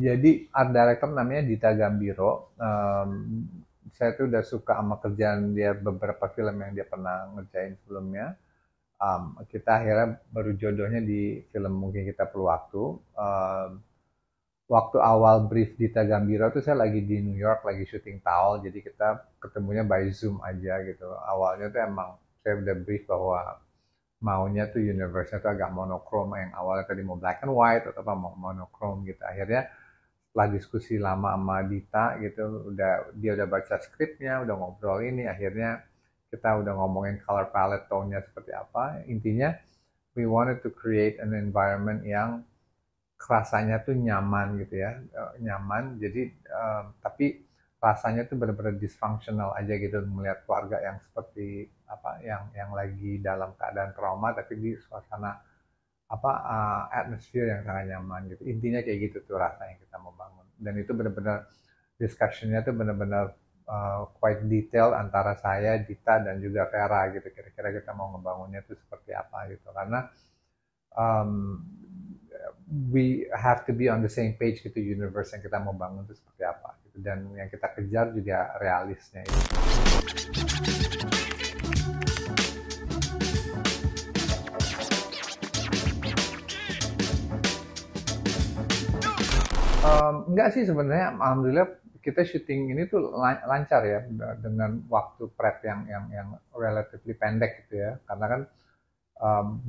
Jadi art director namanya Dita Gambiro. Saya tuh udah suka sama kerjaan dia, beberapa film yang dia pernah ngerjain sebelumnya. Kita akhirnya baru jodohnya di film Mungkin Kita Perlu Waktu. Waktu awal brief Dita Gambiro tuh saya lagi di New York, lagi syuting Towel, jadi kita ketemunya by Zoom aja gitu. Awalnya tuh emang saya udah brief bahwa maunya tuh universe-nya tuh agak monokrom, yang awalnya tadi mau black and white atau apa mau monokrom gitu. Akhirnya setelah diskusi lama sama Dita gitu, dia udah baca skripnya, udah ngobrol ini, akhirnya kita udah ngomongin color palette, tone-nya seperti apa. Intinya we wanted to create an environment yang rasanya tuh nyaman gitu ya, nyaman. Jadi tapi rasanya tuh benar-benar dysfunctional aja gitu, melihat keluarga yang seperti apa, yang lagi dalam keadaan trauma, tapi di suasana apa, atmosfer yang sangat nyaman gitu. Intinya kayak gitu tuh rasa yang kita mau bangun. Dan itu benar-benar discussionnya tuh benar-benar quite detail antara saya, Dita, dan juga Vera gitu. Kira-kira kita mau ngebangunnya tuh seperti apa gitu. Karena um, we have to be on the same page gitu, universe yang kita mau bangun itu seperti apa gitu, dan yang kita kejar juga realisnya itu. Enggak sih sebenarnya, alhamdulillah kita syuting ini tuh lancar ya, dengan waktu prep yang relatively pendek gitu ya, karena kan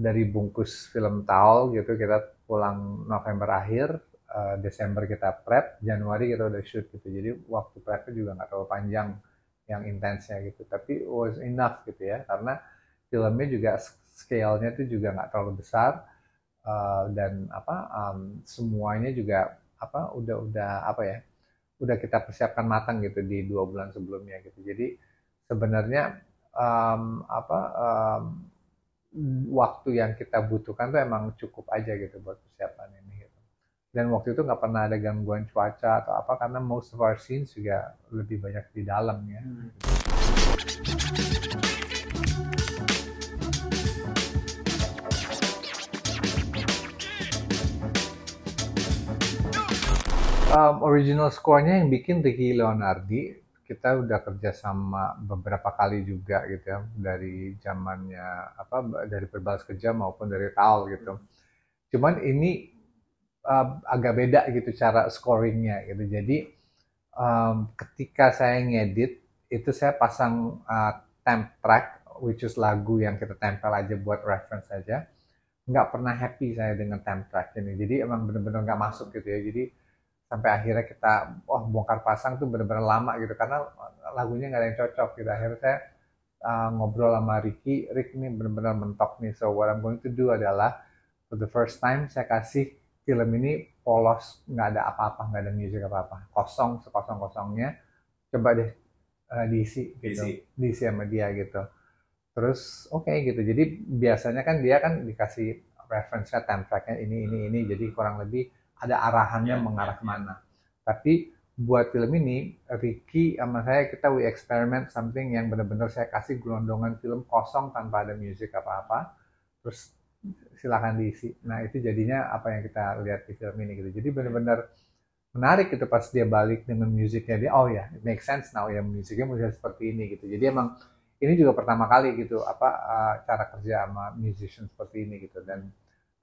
dari bungkus film Taul gitu kita pulang November akhir, Desember kita prep, Januari kita udah shoot gitu. Jadi waktu prepnya juga nggak terlalu panjang yang intensnya gitu. Tapi was enough gitu ya, karena filmnya juga scale-nya tuh juga nggak terlalu besar, dan apa, semuanya juga apa udah apa ya, udah kita persiapkan matang gitu di 2 bulan sebelumnya gitu. Jadi sebenarnya apa, waktu yang kita butuhkan tuh emang cukup aja gitu buat persiapan ini gitu. Dan waktu itu nggak pernah ada gangguan cuaca atau apa, karena most of our scenes juga lebih banyak di dalam ya. Original score-nya yang bikin Ricky Leonardi. Kita udah kerja sama beberapa kali juga gitu ya, dari zamannya apa, dari Berbalas Kejam maupun dari Taul gitu. Cuman ini agak beda gitu cara scoringnya gitu. Jadi ketika saya ngedit itu saya pasang temp track, which is lagu yang kita tempel aja buat reference aja. Nggak pernah happy saya dengan temp track ini. Jadi emang bener-bener nggak masuk gitu ya. Jadi sampai akhirnya kita bongkar pasang tuh bener-bener lama gitu, karena lagunya nggak ada yang cocok gitu. Akhirnya saya ngobrol sama Ricky ini bener-bener mentok nih. So what I'm going to do adalah for the first time saya kasih film ini polos, nggak ada apa-apa, nggak ada music apa-apa, kosong, sekosong-kosongnya. Coba deh diisi gitu, diisi sama dia gitu. Terus oke gitu. Jadi biasanya kan dia kan dikasih reference-nya, temp track-nya ini. Jadi kurang lebih ada arahannya mengarah kemana. Tapi buat film ini, Ricky sama saya, we experiment something yang benar-benar saya kasih gelondongan film kosong tanpa ada musik apa-apa. Terus silakan diisi. Nah itu jadinya apa yang kita lihat di film ini gitu. Jadi benar-benar menarik gitu pas dia balik dengan musiknya, dia oh ya, it makes sense now ya, musiknya seperti ini gitu. Jadi emang ini juga pertama kali gitu apa, cara kerja sama musician seperti ini gitu, dan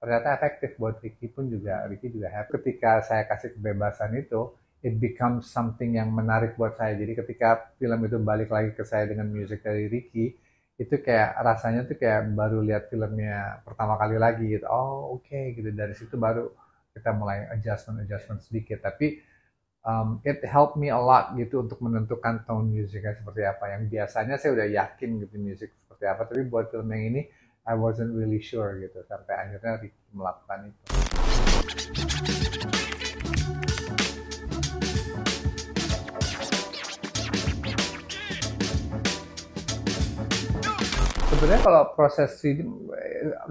ternyata efektif buat Ricky juga happy. Ketika saya kasih kebebasan itu, it becomes something yang menarik buat saya. Jadi ketika film itu balik lagi ke saya dengan musik dari Ricky, itu kayak rasanya tuh kayak baru lihat filmnya pertama kali lagi gitu. Oh oke gitu, dari situ baru kita mulai adjustment sedikit. Tapi it helped me a lot gitu untuk menentukan tone musiknya seperti apa. Yang biasanya saya udah yakin gitu musik seperti apa, tapi buat film yang ini I wasn't really sure gitu, sampai akhirnya Ricky melakukan itu. Sebenarnya kalau proses reading,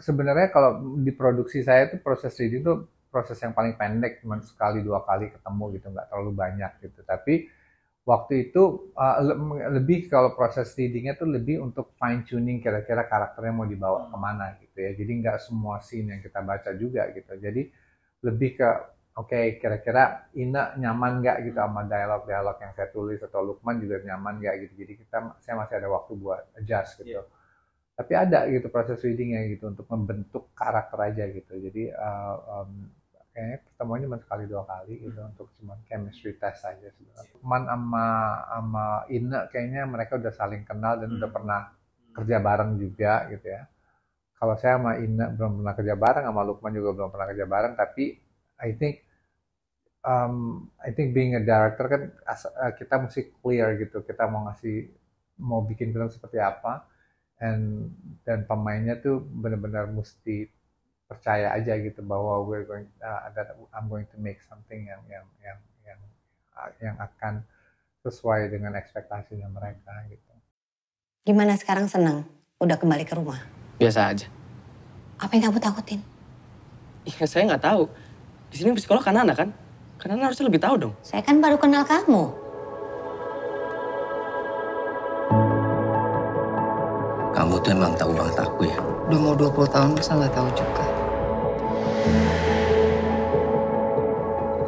sebenarnya kalau di produksi saya itu proses reading itu proses yang paling pendek, cuma sekali 2 kali ketemu gitu, nggak terlalu banyak gitu. Tapi waktu itu lebih, kalau proses readingnya tuh lebih untuk fine tuning kira-kira karakternya mau dibawa kemana gitu ya. Jadi nggak semua scene yang kita baca juga gitu. Jadi lebih ke oke, kira-kira Ina nyaman nggak gitu sama dialog-dialog yang saya tulis, atau Lukman juga nyaman nggak gitu. Jadi saya masih ada waktu buat adjust gitu. Tapi ada gitu proses readingnya gitu untuk membentuk karakter aja gitu. Jadi kayaknya pertemuannya cuma sekali 2 kali gitu untuk cuma chemistry test aja sebenarnya. Lukman sama Ina kayaknya mereka udah saling kenal dan udah pernah kerja bareng juga gitu ya. Kalau saya sama Ina belum pernah kerja bareng, sama Lukman juga belum pernah kerja bareng, tapi I think being a director kan kita mesti clear gitu, kita mau bikin film seperti apa, dan pemainnya tuh benar-benar mesti percaya aja gitu bahwa I'm going to make something yang akan sesuai dengan ekspektasinya mereka gitu. Gimana sekarang, senang? Udah kembali ke rumah? Biasa aja. Apa yang kamu takutin? Ya saya nggak tahu. Di sini psikolog kan Nana kan? Karena Nana harusnya lebih tahu dong. Saya kan baru kenal kamu. Kamu tuh emang tahu banget aku ya? Udah mau 20 tahun masa nggak tahu juga.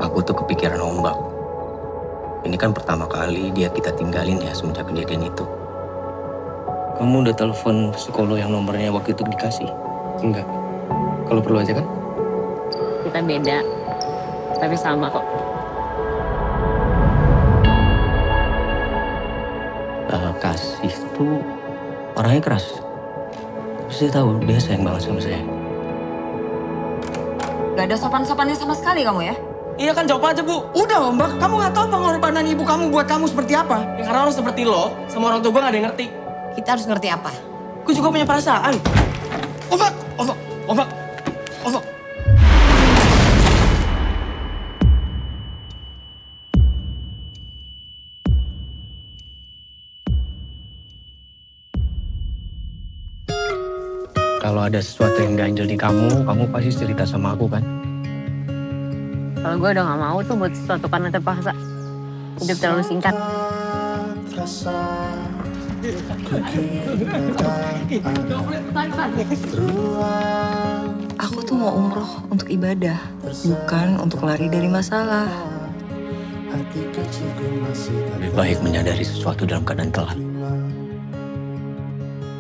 Aku tuh kepikiran ombak. Ini kan pertama kali dia kita tinggalin ya semenjak kejadian itu. Kamu udah telepon psikolog yang nomornya waktu itu dikasih? Enggak. Kalau perlu aja kan? Kita beda, tapi sama kok. Kasih tuh orangnya keras. Tapi saya tahu dia sayang banget sama saya. Gak ada sopan-sopannya sama sekali kamu ya? Iya kan, jawab aja Bu. Udah Mbak, kamu nggak tahu pengorbanan ibu kamu buat kamu seperti apa. Ya karena orang seperti lo, sama orang tua gue gak ada yang ngerti. Kita harus ngerti apa? Gue juga punya perasaan. Ombak, ombak, ombak, ombak. Kalau ada sesuatu yang ganjel di kamu pasti cerita sama aku kan? Kalau gue udah gak mau tuh buat sesuatu karena terpaksa. Hidup terlalu singkat. Aku tuh mau umroh untuk ibadah, bukan untuk lari dari masalah. Lebih baik menyadari sesuatu dalam keadaan telat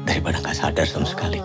daripada nggak sadar sama sekali.